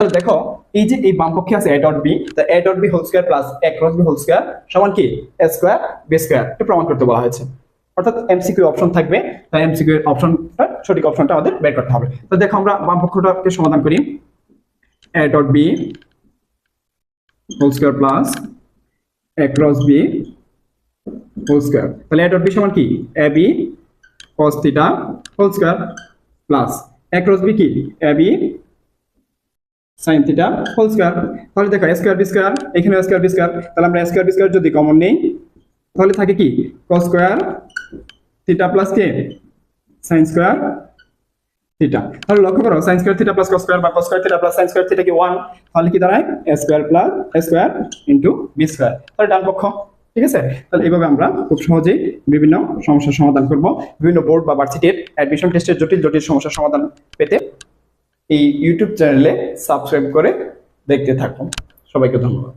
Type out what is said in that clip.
তাহলে দেখো এই যে এই বাম পক্ষে আছে a ডট b, তো a dot b whole square plus a cross b whole square সমান কি a স্কয়ার b স্কয়ার, এটা প্রমাণ করতে বলা হয়েছে। অর্থাৎ এমসিকিউ অপশন থাকবে, তাই এমসিকিউ এর অপশনটা সঠিক অপশনটা আমাদের বের করতে হবে। তো দেখো আমরা বাম পক্ষটাকে সমাধান করি, a dot b whole square plus a cross b whole square, তাহলে a ডট b সমান কি ab cos theta whole square plus a cross b কি ab sin theta whole square. তাহলে দেখো a স্কয়ার b স্কয়ার, এখানে a square b square, তাহলে আমরা a square b square যদি কমন নেই তাহলে থাকে কি cos স্কয়ার থিটা প্লাস কে sin স্কয়ার থিটা। তাহলে লক্ষ্য করো sin square theta plus cos square বা cos square theta plus sin square theta কি 1, তাহলে কি দাঁড়ায় a square plus a square into b square, তাহলে ডান পক্ষ। ঠিক আছে, তাহলে এইভাবে আমরা খুব সহজেই বিভিন্ন সমস্যার সমাধান করব। বিভিন্ন বোর্ড বা ভার্সিটির অ্যাডমিশন টেস্টের জটিল জটিল সমস্যার সমাধান পেতে এই ইউটিউব চ্যানেলে সাবস্ক্রাইব করে দেখতে থাকুন। সবাইকে ধন্যবাদ।